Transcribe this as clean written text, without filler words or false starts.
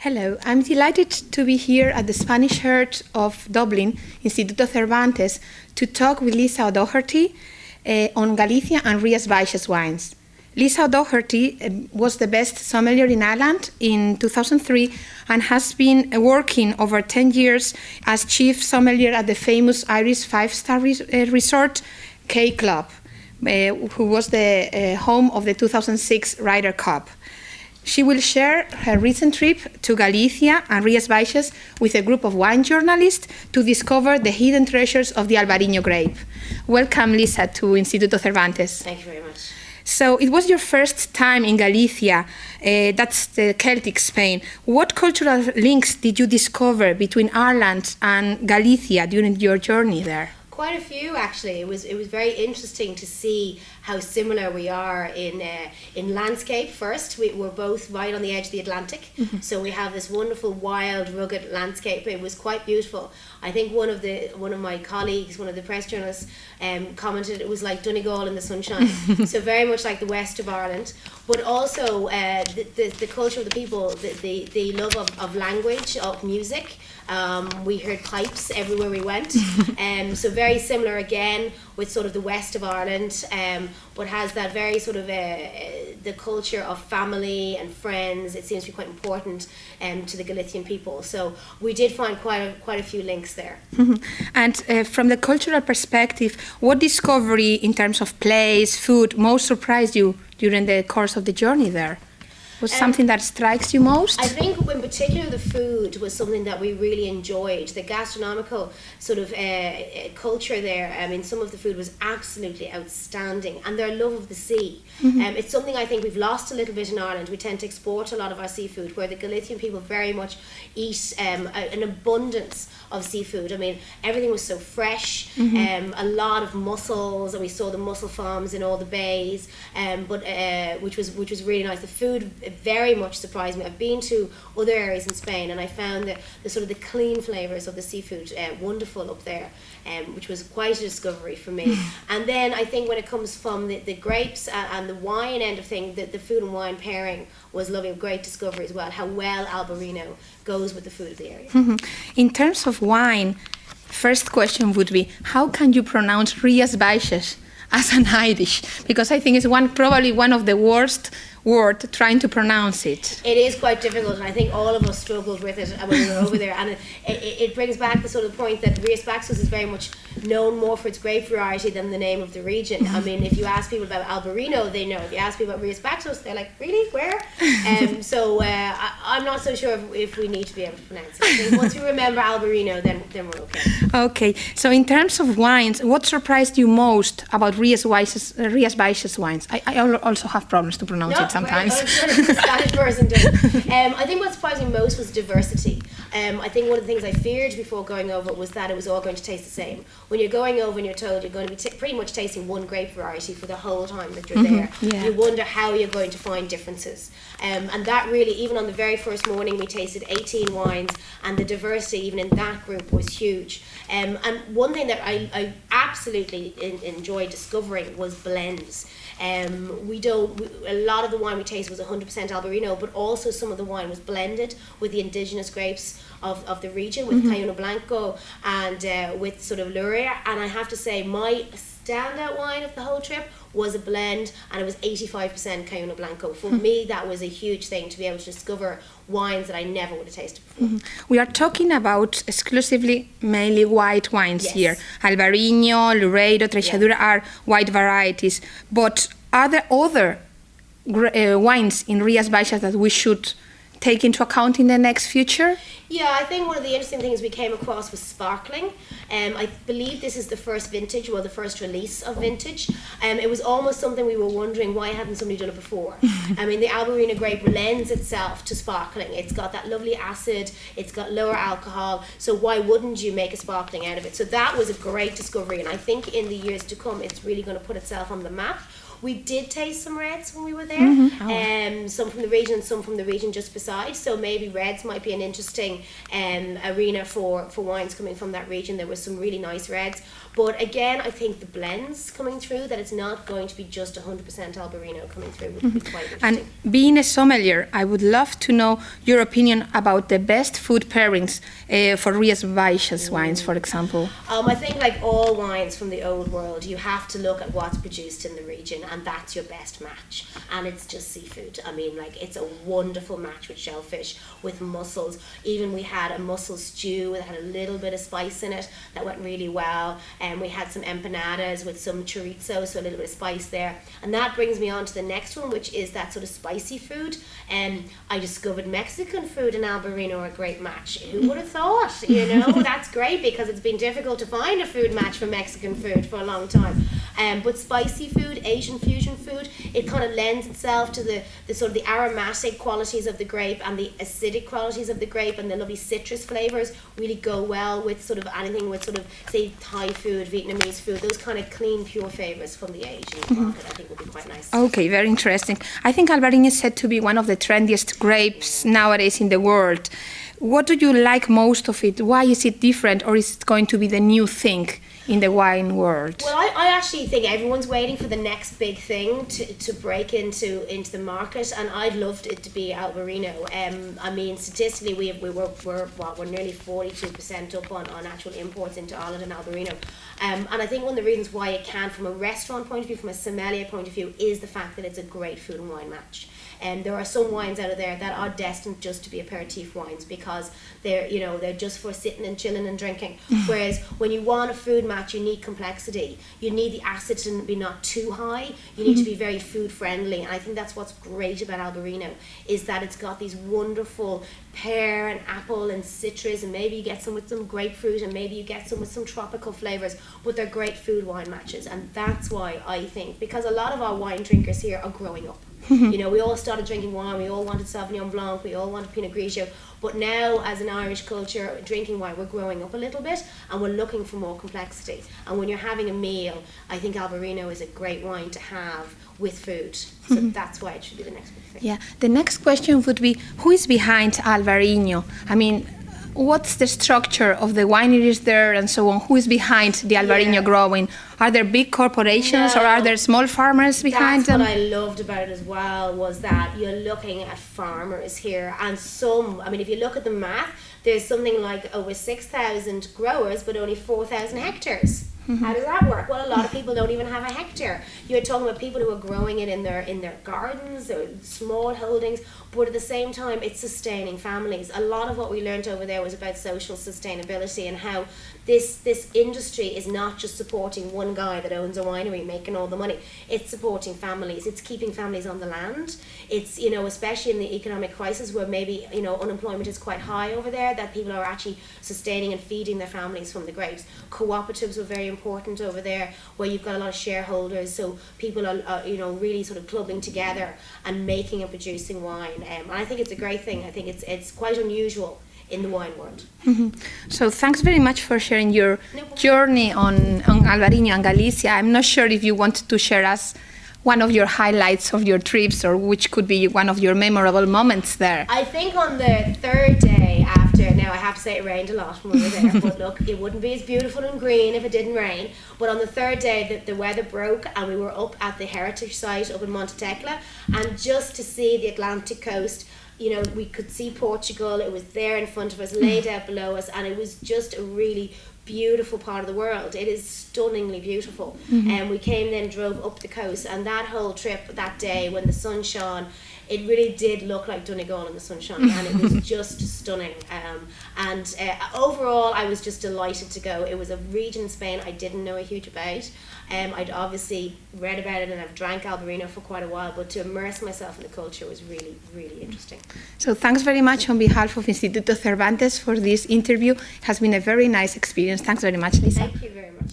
Hello, I'm delighted to be here at the Spanish Heart of Dublin, Instituto Cervantes, to talk with Lisa O'Doherty on Galicia and Rias Baixas wines. Lisa O'Doherty was the best sommelier in Ireland in 2003 and has been working over 10 years as chief sommelier at the famous Irish five-star resort K Club, who was the home of the 2006 Ryder Cup. She will share her recent trip to Galicia and Rías Baixas with a group of wine journalists to discover the hidden treasures of the Albarino grape. Welcome, Lisa, to Instituto Cervantes. Thank you very much. So it was your first time in Galicia, that's the Celtic Spain. What cultural links did you discover between Ireland and Galicia during your journey there? Quite a few, actually. It was very interesting to see how similar we are in landscape. First, we're both right on the edge of the Atlantic, so we have this wonderful, wild, rugged landscape. It was quite beautiful. I think one of my colleagues, one of the press journalists, commented it was like Donegal in the sunshine. So very much like the west of Ireland, but also the culture of the people, the love of language, of music. We heard pipes everywhere we went, so very similar again with sort of the west of Ireland, but has that very sort of the culture of family and friends. It seems to be quite important to the Galician people. So we did find quite a few links there. And from the cultural perspective, what discovery in terms of place, food, most surprised you during the course of the journey there? Was something that strikes you most? I think in particular the food was something that we really enjoyed. The gastronomical sort of culture there, I mean, some of the food was absolutely outstanding, and their love of the sea. It's something I think we've lost a little bit in Ireland. We tend to export a lot of our seafood, where the Galician people very much eat an abundance of seafood. I mean, everything was so fresh, a lot of mussels, and we saw the mussel farms in all the bays, which was really nice. The food very much surprised me. I've been to other areas in Spain, and I found the sort of the clean flavours of the seafood wonderful up there, which was quite a discovery for me. And then I think when it comes from the grapes and the wine end of things, the food and wine pairing was lovely, a great discovery as well, how well Albarino goes with the food of the area. In terms of wine, first question would be, how can you pronounce Rías Baixas as an Irish? Because I think it's probably one of the worst word trying to pronounce it. It is quite difficult, and I think all of us struggled with it when we were over there, and it brings back the sort of point that Rias Baixas is very much known more for its grape variety than the name of the region. I mean, if you ask people about Albarino, they know. If you ask people about Rias Baixas, they're like, really, where? So I'm not so sure if we need to be able to pronounce it. I think once we remember Albarino, then we're okay. Okay, so in terms of wines, what surprised you most about Rias Baixas wines? I also have problems to pronounce it sometimes. I'm sure the Spanish person does. I think what surprised me most was diversity. I think one of the things I feared before going over was that it was all going to taste the same. When you're going over and you're told you're going to be pretty much tasting one grape variety for the whole time that you're there, you wonder how you're going to find differences. And that really, even on the very first morning, we tasted 18 wines, and the diversity even in that group was huge. And one thing that I absolutely enjoyed discovering was blends. A lot of the wine we tasted was 100% Albarino, but also some of the wine was blended with the indigenous grapes of the region, with Cayuno Blanco and with sort of Luria. And I have to say, my standout wine of the whole trip was a blend, and it was 85% Cayuno Blanco. For me, that was a huge thing, to be able to discover wines that I never would have tasted before. We are talking about exclusively mainly white wines here. Albarino, Loureiro, Treixadura are white varieties. But are there other wines in Rías Baixas that we should take into account in the next future? Yeah, I think one of the interesting things we came across was sparkling. I believe this is the first vintage, well, the first release of vintage. It was almost something we were wondering, why hadn't somebody done it before? I mean, the Albarino grape lends itself to sparkling. It's got that lovely acid, it's got lower alcohol, so why wouldn't you make a sparkling out of it? So that was a great discovery, and I think in the years to come, it's really going to put itself on the map. We did taste some reds when we were there, some from the region and some from the region just beside. So maybe reds might be an interesting arena for wines coming from that region. There were some really nice reds. But again, I think the blends coming through, that it's not going to be just 100% Albarino coming through, would be quite interesting. And being a sommelier, I would love to know your opinion about the best food pairings for Rias Baixas wines, for example. I think like all wines from the old world, you have to look at what's produced in the region, and that's your best match. And it's just seafood. I mean, like, it's a wonderful match with shellfish, with mussels. Even we had a mussel stew that had a little bit of spice in it that went really well. And we had some empanadas with some chorizo, so a little bit of spice there. And that brings me on to the next one, which is that sort of spicy food. And I discovered Mexican food and Albarino are a great match. Who would have thought? You know, that's great, because it's been difficult to find a food match for Mexican food for a long time. But spicy food, Asian fusion food, it kind of lends itself to the sort of the aromatic qualities of the grape and the acidic qualities of the grape, and the lovely citrus flavors really go well with sort of anything with sort of, say, Thai food, Vietnamese food, those kind of clean, pure flavors from the Asian market, I think would be quite nice. Okay, very interesting. I think Albarino is said to be one of the trendiest grapes nowadays in the world. What do you like most of it? Why is it different, or is it going to be the new thing in the wine world? Well, I actually think everyone's waiting for the next big thing to break into the market, and I'd loved it to be Albarino. I mean, statistically, we're nearly 42% up on actual imports into Ireland and Albarino. And I think one of the reasons why it can, from a restaurant point of view, from a sommelier point of view, is the fact that it's a great food and wine match. And there are some wines out of there that are destined just to be aperitif wines, because they're just for sitting and chilling and drinking. Whereas when you want a food match, you need complexity. You need the acid to be not too high. You need to be very food friendly. And I think that's what's great about Albarino, is that it's got these wonderful pear and apple and citrus, and maybe you get some with some grapefruit, and maybe you get some with some tropical flavors, but they're great food wine matches. And that's why I think, because a lot of our wine drinkers here are growing up. You know, we all started drinking wine, we all wanted Sauvignon Blanc, we all wanted Pinot Grigio, but now as an Irish culture, drinking wine, we're growing up a little bit, and we're looking for more complexity. And when you're having a meal, I think Albarino is a great wine to have with food. So that's why it should be the next big thing. Yeah, the next question would be, who is behind Albarino? I mean, what's the structure of the wineries there and so on? Who is behind the Albarino growing? Are there big corporations, or are there small farmers behind them? That's what I loved about it as well, was that you're looking at farmers here, and if you look at the map, there's something like over 6,000 growers, but only 4,000 hectares. How does that work? Well, a lot of people don't even have a hectare. You're talking about people who are growing it in their gardens or small holdings, but at the same time, it's sustaining families. A lot of what we learned over there was about social sustainability, and how this industry is not just supporting one guy that owns a winery making all the money. It's supporting families. It's keeping families on the land. It's, especially in the economic crisis where maybe, unemployment is quite high over there, that people are actually sustaining and feeding their families from the grapes. Cooperatives were very important over there, where you've got a lot of shareholders, so people are really sort of clubbing together and making and producing wine. And I think it's a great thing. I think it's quite unusual in the wine world. So thanks very much for sharing your journey on Albarino and Galicia. I'm not sure if you want to share us one of your highlights of your trips, or which could be one of your memorable moments there. I think on the third day after, now I have to say it rained a lot when we were there, but look, it wouldn't be as beautiful and green if it didn't rain. But on the third day, the weather broke, and we were up at the heritage site up in Monte Tecla, and just to see the Atlantic coast, we could see Portugal. It was there in front of us, laid out below us, and it was just a really beautiful part of the world. It is stunningly beautiful. And we came then, drove up the coast, and that whole trip that day when the sun shone, it really did look like Donegal in the sunshine, and it was just stunning. Overall, I was just delighted to go. It was a region in Spain I didn't know a huge about. I'd obviously read about it, and I've drank Albarino for quite a while, but to immerse myself in the culture was really, really interesting. So thanks very much on behalf of Instituto Cervantes for this interview. It has been a very nice experience. Thanks very much, Lisa. Thank you very much.